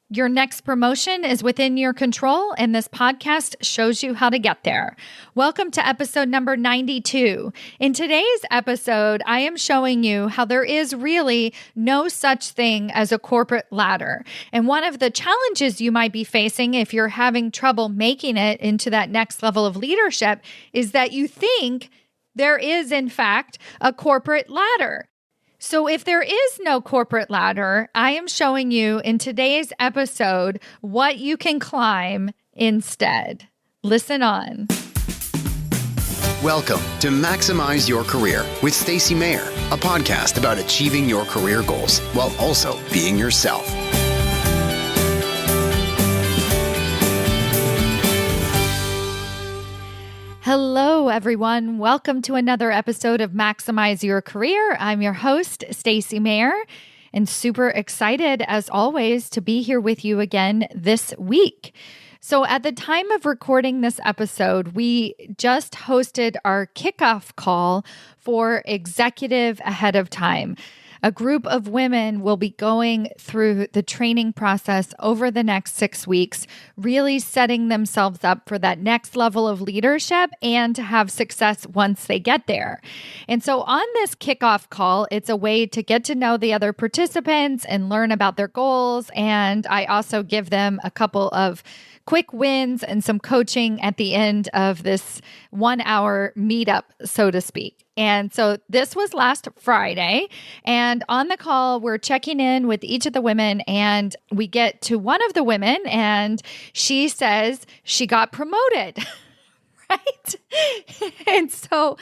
Your next promotion is within your control, and this podcast shows you how to get there. Welcome to episode number 92. In today's episode, I am showing you how there is really no such thing as a corporate ladder. And one of the challenges you might be facing if you're having trouble making it into that next level of leadership is that you think there is, in fact, a corporate ladder. So if there is no corporate ladder, I am showing you in today's episode what you can climb instead. Listen on. Welcome to Maximize Your Career with Stacy Mayer, a podcast about achieving your career goals while also being yourself. Hello, everyone. Welcome to another episode of Maximize Your Career. I'm your host, Stacy Mayer, and super excited, as always, to be here with you again this week. So at the time of recording this episode, we just hosted our kickoff call for Executive Ahead of Time. A group of women will be going through the training process over the next 6 weeks, really setting themselves up for that next level of leadership and to have success once they get there. And so on this kickoff call, it's a way to get to know the other participants and learn about their goals. And I also give them a couple of quick wins and some coaching at the end of this 1 hour meetup, so to speak. And so this was last Friday. And on the call, we're checking in with each of the women, and we get to one of the women, and she says she got promoted, right? And so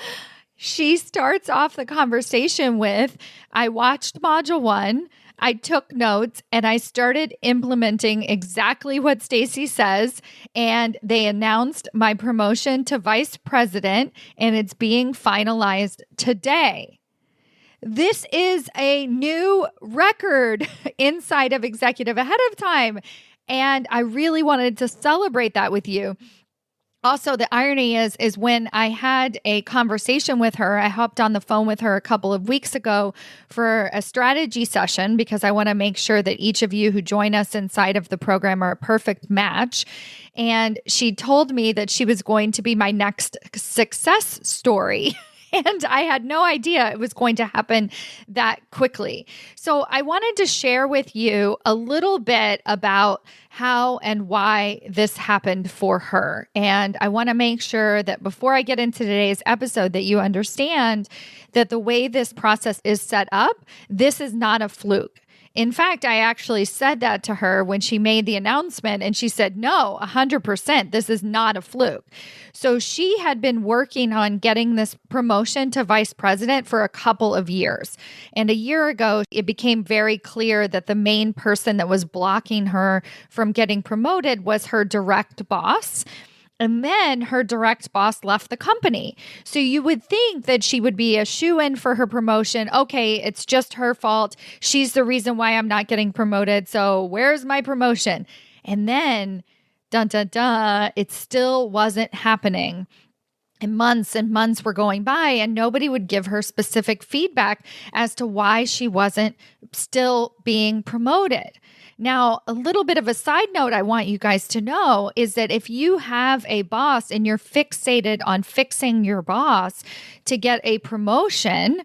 she starts off the conversation with, I watched module 1. I took notes and I started implementing exactly what Stacy says, and they announced my promotion to vice president, and it's being finalized today. This is a new record inside of Executive Ahead of Time, and I really wanted to celebrate that with you. Also, the irony is when I had a conversation with her, I hopped on the phone with her a couple of weeks ago for a strategy session because I want to make sure that each of you who join us inside of the program are a perfect match. And she told me that she was going to be my next success story. And I had no idea it was going to happen that quickly. So I wanted to share with you a little bit about how and why this happened for her. And I want to make sure that before I get into today's episode, that you understand that the way this process is set up, this is not a fluke. In fact, I actually said that to her when she made the announcement, and she said, no, 100%, this is not a fluke. So she had been working on getting this promotion to vice president for a couple of years. And a year ago, it became very clear that the main person that was blocking her from getting promoted was her direct boss. And then her direct boss left the company. So you would think that she would be a shoo-in for her promotion. Okay, it's just her fault. She's the reason why I'm not getting promoted. So where's my promotion? And then, dun, dun, dun, it still wasn't happening. And months were going by, and nobody would give her specific feedback as to why she wasn't still being promoted. Now, a little bit of a side note I want you guys to know is that if you have a boss and you're fixated on fixing your boss to get a promotion,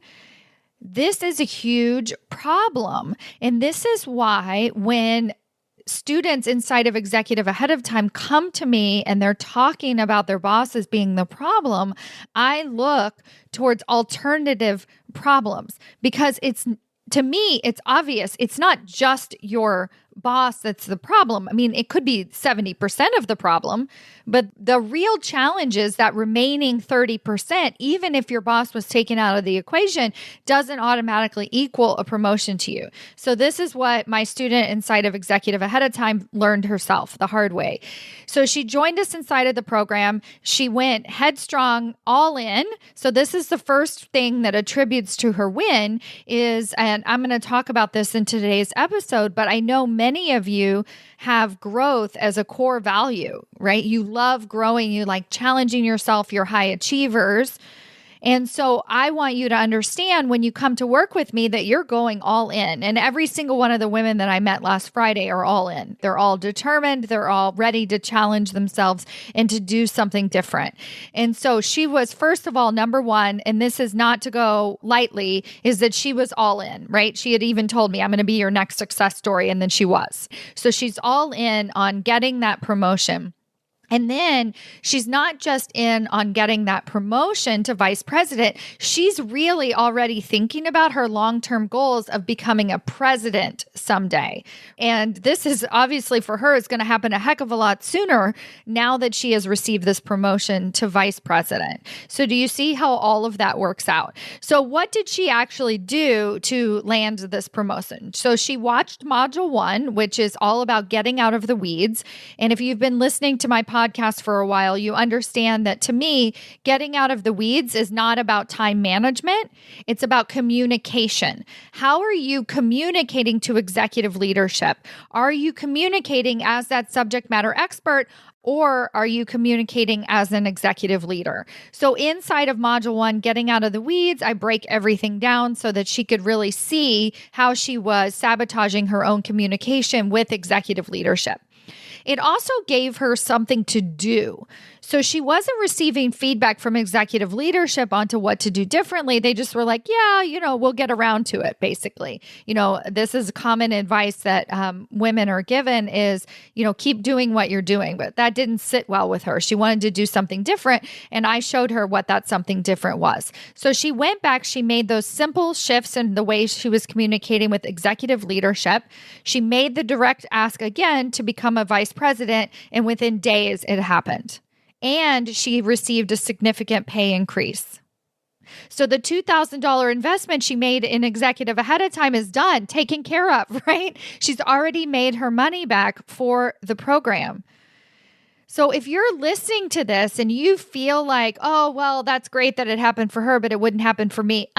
this is a huge problem. And this is why when students inside of Executive Ahead of Time come to me and they're talking about their bosses being the problem, I look towards alternative problems because to me, it's obvious. It's not just your boss that's the problem. I mean, it could be 70% of the problem, but the real challenge is that remaining 30%, even if your boss was taken out of the equation, doesn't automatically equal a promotion to you. So this is what my student inside of Executive Ahead of Time learned herself the hard way. So she joined us inside of the program. She went headstrong, all in. So this is the first thing that attributes to her win is, and I'm going to talk about this in today's episode, but I know many of you have growth as a core value, right? You love growing. You like challenging yourself. You're high achievers. And so I want you to understand when you come to work with me that you're going all in. And every single one of the women that I met last Friday are all in. They're all determined. They're all ready to challenge themselves and to do something different. And so she was, first of all, number one, and this is not to go lightly, is that she was all in, right? She had even told me, I'm going to be your next success story. And then she was. So she's all in on getting that promotion. And then she's not just in on getting that promotion to vice president. She's really already thinking about her long-term goals of becoming a president someday. And this is obviously for her is going to happen a heck of a lot sooner now that she has received this promotion to vice president. So do you see how all of that works out? So what did she actually do to land this promotion? So she watched module 1, which is all about getting out of the weeds. And if you've been listening to my podcast for a while, you understand that to me, getting out of the weeds is not about time management. It's about communication. How are you communicating to executive leadership? Are you communicating as that subject matter expert? Or are you communicating as an executive leader? So inside of module 1, getting out of the weeds, I break everything down so that she could really see how she was sabotaging her own communication with executive leadership. It also gave her something to do. So she wasn't receiving feedback from executive leadership onto what to do differently. They just were like, yeah, we'll get around to it, basically. This is common advice that women are given is, keep doing what you're doing. But that didn't sit well with her. She wanted to do something different. And I showed her what that something different was. So she went back. She made those simple shifts in the way she was communicating with executive leadership. She made the direct ask again to become a vice president. And within days, it happened. And she received a significant pay increase. So the $2,000 investment she made in executive ahead of time is done, taken care of, right? She's already made her money back for the program. So if you're listening to this and you feel like, oh, well, that's great that it happened for her, but it wouldn't happen for me.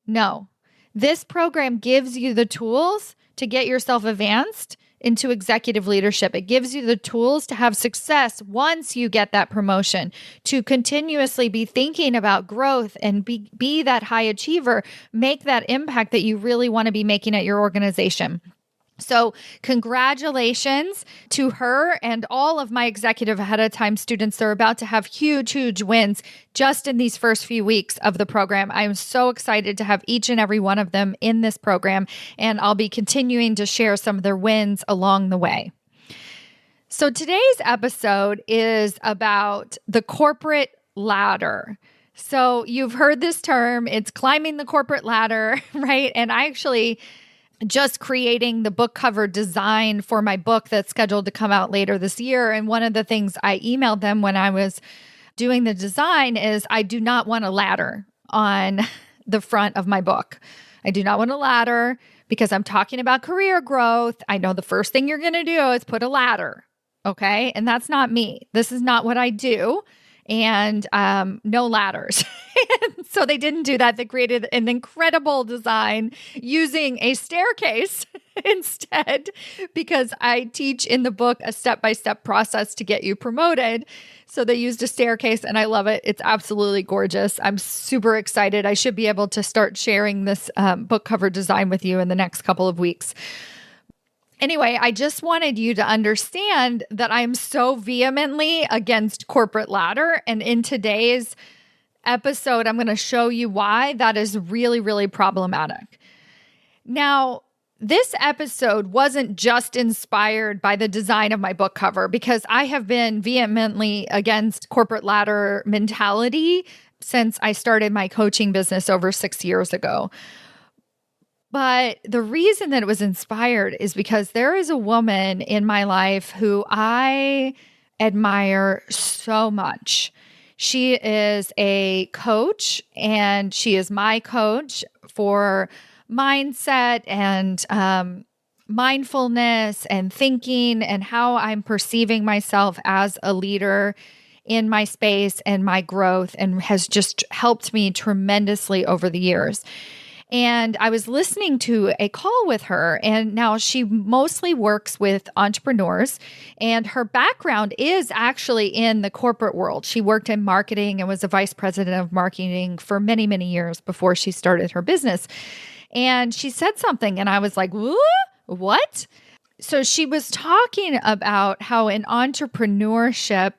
No. This program gives you the tools to get yourself advanced into executive leadership. It gives you the tools to have success once you get that promotion, to continuously be thinking about growth and be that high achiever, make that impact that you really want to be making at your organization. So congratulations to her and all of my executive ahead of time students. They're about to have huge, huge wins just in these first few weeks of the program. I am so excited to have each and every one of them in this program, and I'll be continuing to share some of their wins along the way. So today's episode is about the corporate ladder. So you've heard this term, it's climbing the corporate ladder, right? And I actually just creating the book cover design for my book that's scheduled to come out later this year. And one of the things I emailed them when I was doing the design is I do not want a ladder on the front of my book. I do not want a ladder because I'm talking about career growth. I know the first thing you're going to do is put a ladder. Okay. And that's not me. This is not what I do. And no ladders. So they didn't do that. They created an incredible design using a staircase instead, because I teach in the book a step-by-step process to get you promoted. So they used a staircase and I love it. It's absolutely gorgeous. I'm super excited. I should be able to start sharing this book cover design with you in the next couple of weeks. Anyway, I just wanted you to understand that I'm so vehemently against corporate ladder. And in today's episode, I'm going to show you why that is really, really problematic. Now, this episode wasn't just inspired by the design of my book cover, because I have been vehemently against corporate ladder mentality since I started my coaching business over 6 years ago. But the reason that it was inspired is because there is a woman in my life who I admire so much. She is a coach, and she is my coach for mindset and mindfulness and thinking and how I'm perceiving myself as a leader in my space and my growth, and has just helped me tremendously over the years. And I was listening to a call with her, and now she mostly works with entrepreneurs, and her background is actually in the corporate world. She worked in marketing and was a vice president of marketing for many, many years before she started her business. And she said something, and I was like, what? So she was talking about how in entrepreneurship,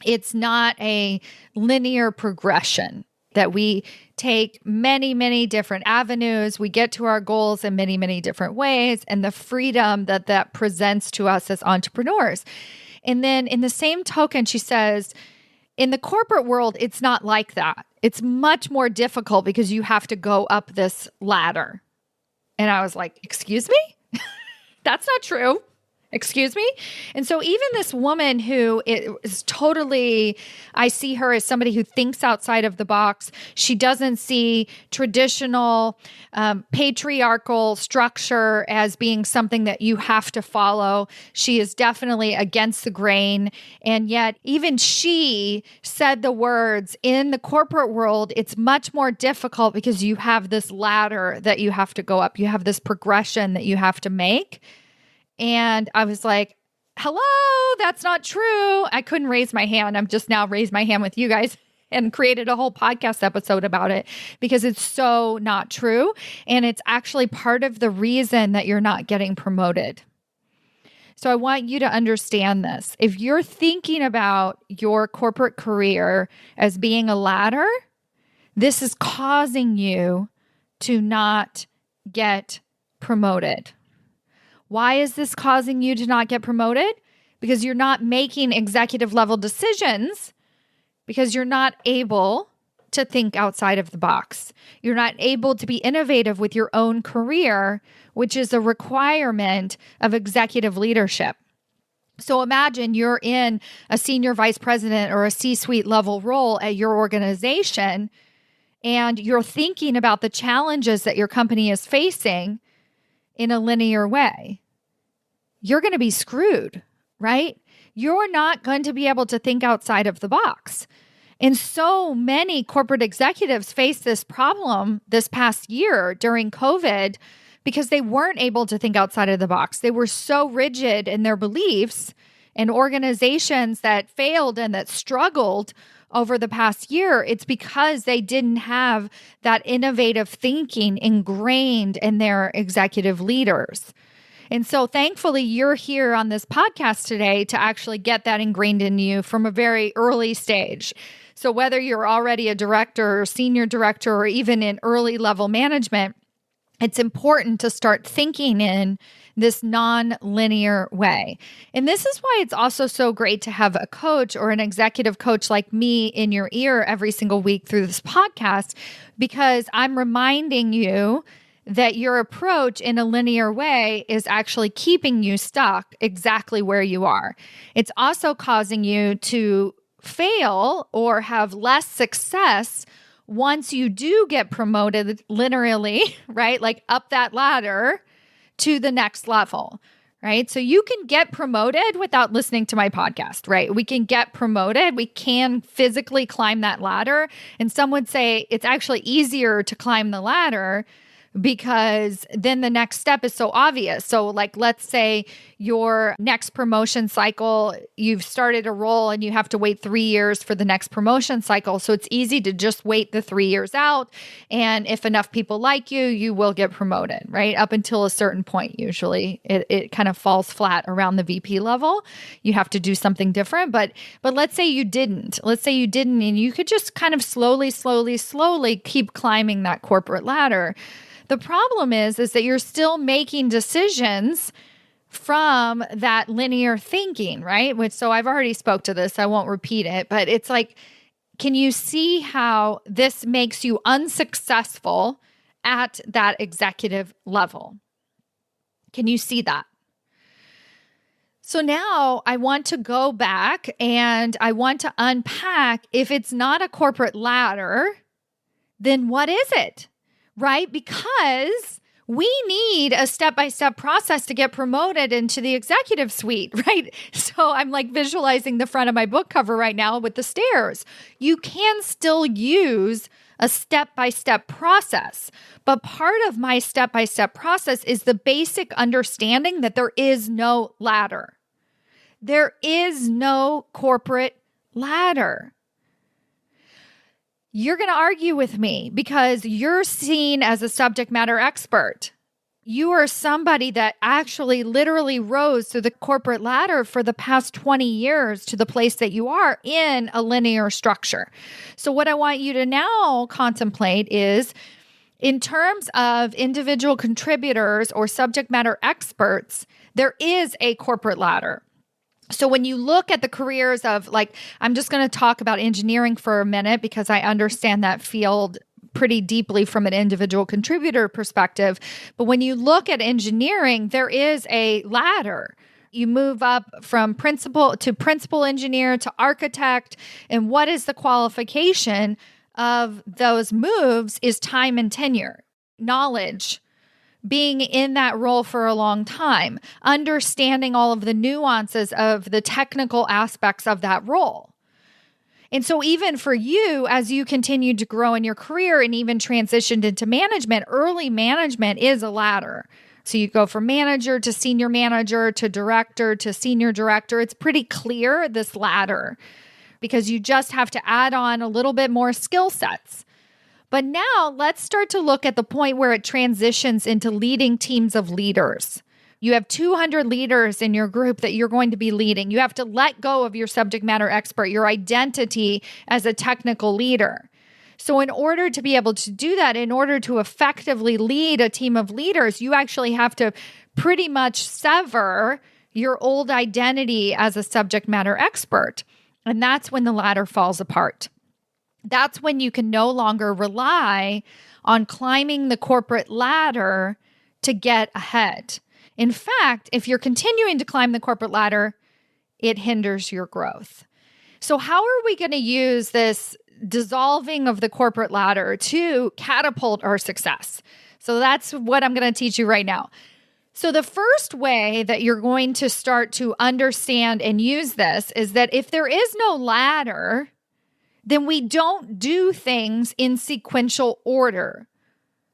it's not a linear progression, that we take many, many different avenues. We get to our goals in many, many different ways, and the freedom that presents to us as entrepreneurs. And then in the same token, she says, in the corporate world, it's not like that. It's much more difficult because you have to go up this ladder. And I was like, excuse me? That's not true. Excuse me? And so even this woman who is totally, I see her as somebody who thinks outside of the box. She doesn't see traditional patriarchal structure as being something that you have to follow. She is definitely against the grain. And yet even she said the words, in the corporate world, it's much more difficult because you have this ladder that you have to go up. You have this progression that you have to make. And I was like, hello, that's not true. I couldn't raise my hand. I'm just now raised my hand with you guys and created a whole podcast episode about it because it's so not true. And it's actually part of the reason that you're not getting promoted. So I want you to understand this. If you're thinking about your corporate career as being a ladder, this is causing you to not get promoted. Why is this causing you to not get promoted? Because you're not making executive level decisions, because you're not able to think outside of the box. You're not able to be innovative with your own career, which is a requirement of executive leadership. So imagine you're in a senior vice president or a C-suite level role at your organization, and you're thinking about the challenges that your company is facing in a linear way. You're going to be screwed, right? You're not going to be able to think outside of the box. And so many corporate executives faced this problem this past year during COVID because they weren't able to think outside of the box. They were so rigid in their beliefs, and organizations that failed and that struggled over the past year, it's because they didn't have that innovative thinking ingrained in their executive leaders. And so thankfully, you're here on this podcast today to actually get that ingrained in you from a very early stage. So whether you're already a director or senior director or even in early level management, it's important to start thinking in this non-linear way. And this is why it's also so great to have a coach or an executive coach like me in your ear every single week through this podcast, because I'm reminding you that your approach in a linear way is actually keeping you stuck exactly where you are. It's also causing you to fail or have less success once you do get promoted linearly, right? Like up that ladder to the next level, right? So you can get promoted without listening to my podcast, right? We can get promoted. We can physically climb that ladder. And some would say it's actually easier to climb the ladder because then the next step is so obvious. So like, let's say your next promotion cycle, you've started a role and you have to wait 3 years for the next promotion cycle. So it's easy to just wait the 3 years out. And if enough people like you, you will get promoted, right? Up until a certain point, usually it kind of falls flat around the VP level. You have to do something different. But let's say you didn't. Let's say you didn't, and you could just kind of slowly keep climbing that corporate ladder. The problem is that you're still making decisions from that linear thinking, right? So I've already spoke to this. I won't repeat it, but it's like, can you see how this makes you unsuccessful at that executive level? Can you see that? So now I want to go back and I want to unpack, if it's not a corporate ladder, then what is it? Right? Because we need a step-by-step process to get promoted into the executive suite, right? So I'm like visualizing the front of my book cover right now with the stairs. You can still use a step-by-step process. But part of my step-by-step process is the basic understanding that there is no ladder. There is no corporate ladder. You're going to argue with me because you're seen as a subject matter expert. You are somebody that actually literally rose through the corporate ladder for the past 20 years to the place that you are in a linear structure. So what I want you to now contemplate is, in terms of individual contributors or subject matter experts, there is a corporate ladder. So when you look at the careers of, like, I'm just going to talk about engineering for a minute because I understand that field pretty deeply from an individual contributor perspective. But when you look at engineering, there is a ladder. You move up from principal engineer to architect. And what is the qualification of those moves is time and tenure, knowledge, being in that role for a long time, understanding all of the nuances of the technical aspects of that role. And so even for you, as you continue to grow in your career and even transitioned into management, early management is a ladder. So you go from manager to senior manager to director to senior director. It's pretty clear, this ladder, because you just have to add on a little bit more skill sets. But now let's start to look at the point where it transitions into leading teams of leaders. You have 200 leaders in your group that you're going to be leading. You have to let go of your subject matter expert, your identity as a technical leader. So in order to be able to do that, in order to effectively lead a team of leaders, you actually have to pretty much sever your old identity as a subject matter expert. And that's when the ladder falls apart. That's when you can no longer rely on climbing the corporate ladder to get ahead. In fact, if you're continuing to climb the corporate ladder, it hinders your growth. So how are we going to use this dissolving of the corporate ladder to catapult our success? So that's what I'm going to teach you right now. So the first way that you're going to start to understand and use this is that if there is no ladder, then we don't do things in sequential order.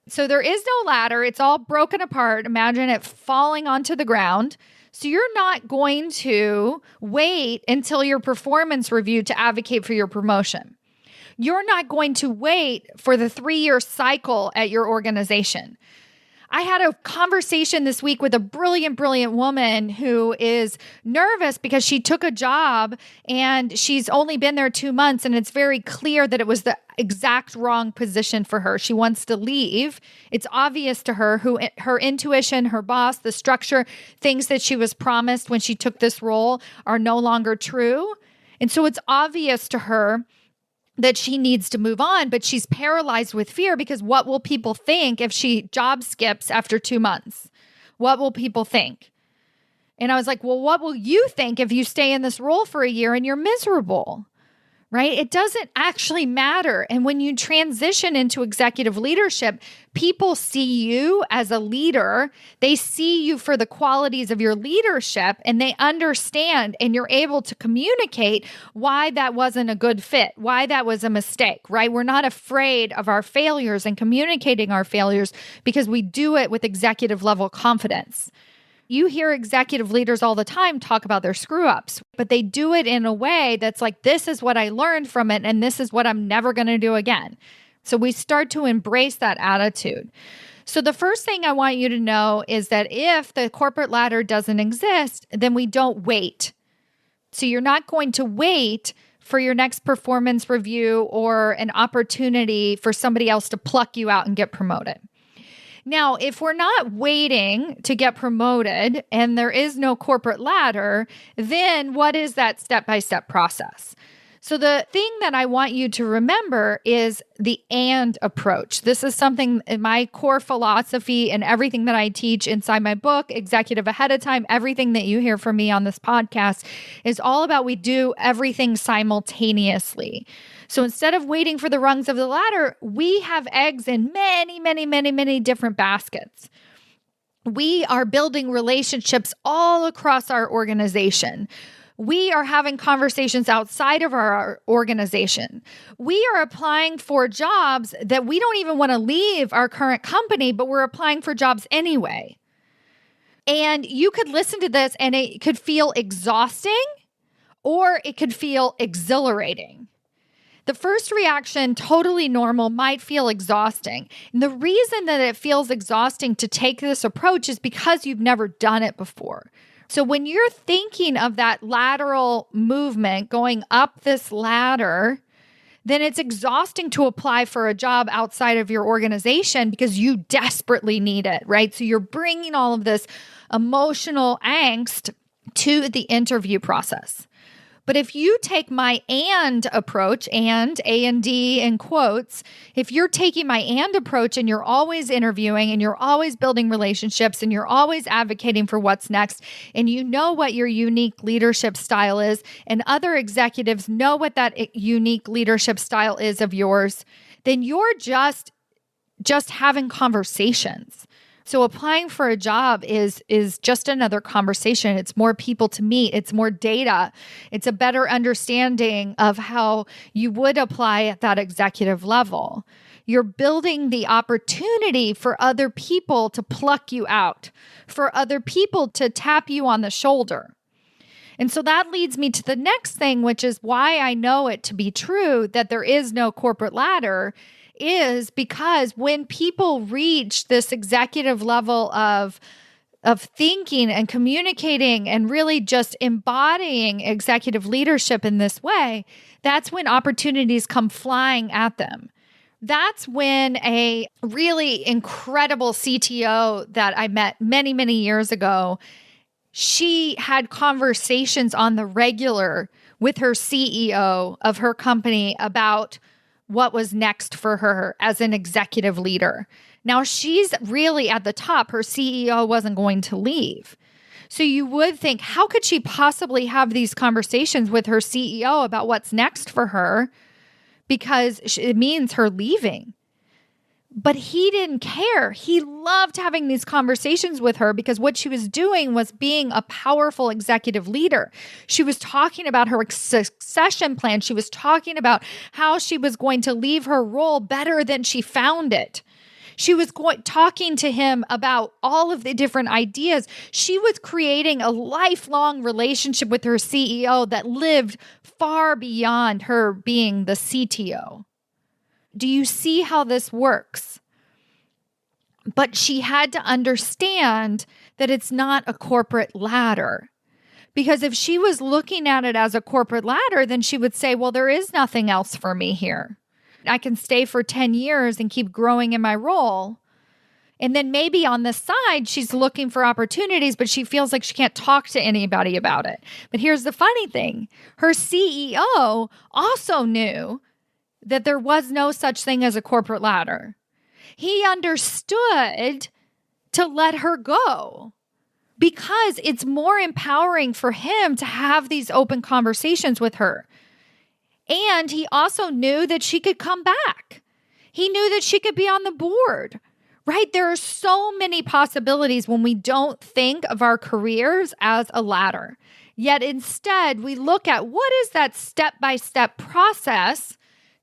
So there is no ladder. It's all broken apart. Imagine it falling onto the ground. So you're not going to wait until your performance review to advocate for your promotion. You're not going to wait for the 3-year cycle at your organization. I had a conversation this week with a brilliant woman who is nervous because she took a job and she's only been there 2 months, and it's very clear that it was the exact wrong position for her. She wants to leave. It's obvious to her who her intuition, her boss, the structure, things that she was promised when she took this role are no longer true. And so it's obvious to her that she needs to move on, but she's paralyzed with fear because what will people think if she job skips after 2 months? What will people think? And I was like, well, what will you think if you stay in this role for a year and you're miserable? Right? It doesn't actually matter. And when you transition into executive leadership, people see you as a leader. They see you for the qualities of your leadership, and they understand, and you're able to communicate why that wasn't a good fit, why that was a mistake, right? We're not afraid of our failures and communicating our failures because we do it with executive level confidence. You hear executive leaders all the time talk about their screw ups, but they do it in a way that's like, this is what I learned from it, and this is what I'm never going to do again. So we start to embrace that attitude. So the first thing I want you to know is that if the corporate ladder doesn't exist, then we don't wait. So you're not going to wait for your next performance review or an opportunity for somebody else to pluck you out and get promoted. Now, if we're not waiting to get promoted and there is no corporate ladder, then what is that step-by-step process? So the thing that I want you to remember is the and approach. This is something in my core philosophy and everything that I teach inside my book, Executive Ahead of Time, everything that you hear from me on this podcast is all about we do everything simultaneously. So instead of waiting for the rungs of the ladder, we have eggs in many different baskets. We are building relationships all across our organization. We are having conversations outside of our organization. We are applying for jobs that we don't even want to leave our current company, but we're applying for jobs anyway. And you could listen to this and it could feel exhausting or it could feel exhilarating. The first reaction, totally normal, might feel exhausting. And the reason that it feels exhausting to take this approach is because you've never done it before. So when you're thinking of that lateral movement, going up this ladder, then it's exhausting to apply for a job outside of your organization because you desperately need it, right? So you're bringing all of this emotional angst to the interview process. But if you take my and approach, and A and D in quotes, if you're taking my and approach and you're always interviewing and you're always building relationships and you're always advocating for what's next, and you know what your unique leadership style is, and other executives know what that unique leadership style is of yours, then you're just having conversations. So applying for a job is just another conversation. It's more people to meet. It's more data. It's a better understanding of how you would apply at that executive level. You're building the opportunity for other people to pluck you out, for other people to tap you on the shoulder. And so that leads me to the next thing, which is why I know it to be true that there is no corporate ladder, is because when people reach this executive level of thinking and communicating and really just embodying executive leadership in this way, that's when opportunities come flying at them. That's when a really incredible CTO that I met many, many years ago, she had conversations on the regular with her CEO of her company about what was next for her as an executive leader. Now, she's really at the top. Her CEO wasn't going to leave. So you would think, how could she possibly have these conversations with her CEO about what's next for her? Because it means her leaving. But he didn't care. He loved having these conversations with her because what she was doing was being a powerful executive leader. She was talking about her succession plan. She was talking about how she was going to leave her role better than she found it. She was talking to him about all of the different ideas. She was creating a lifelong relationship with her CEO that lived far beyond her being the CTO. Do you see how this works? But she had to understand that it's not a corporate ladder. Because if she was looking at it as a corporate ladder, then she would say, well, there is nothing else for me here. I can stay for 10 years and keep growing in my role. And then maybe on the side, she's looking for opportunities, but she feels like she can't talk to anybody about it. But here's the funny thing. Her CEO also knew that there was no such thing as a corporate ladder. He understood to let her go because it's more empowering for him to have these open conversations with her. And he also knew that she could come back. He knew that she could be on the board, right? There are so many possibilities when we don't think of our careers as a ladder. Yet instead, we look at what is that step-by-step process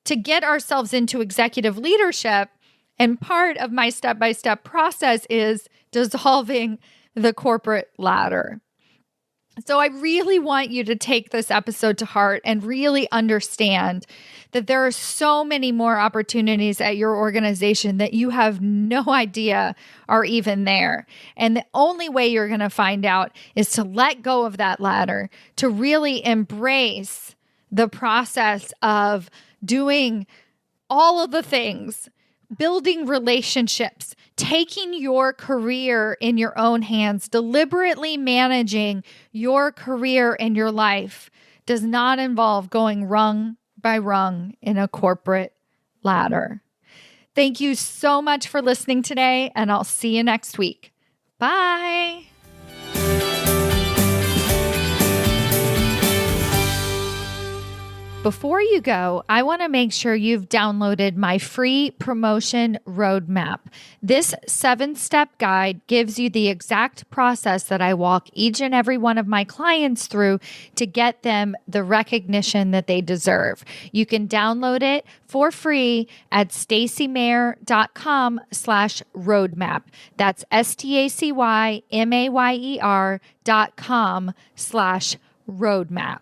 to get ourselves into executive leadership. And part of my step-by-step process is dissolving the corporate ladder. So I really want you to take this episode to heart and really understand that there are so many more opportunities at your organization that you have no idea are even there. And the only way you're going to find out is to let go of that ladder, to really embrace the process of doing all of the things, building relationships, taking your career in your own hands, deliberately managing your career and your life does not involve going rung by rung in a corporate ladder. Thank you so much for listening today, and I'll see you next week. Bye. Before you go, I want to make sure you've downloaded my free promotion roadmap. This 7-step guide gives you the exact process that I walk each and every one of my clients through to get them the recognition that they deserve. You can download it for free at stacymayer.com/roadmap. That's STACYMAYER.com/roadmap.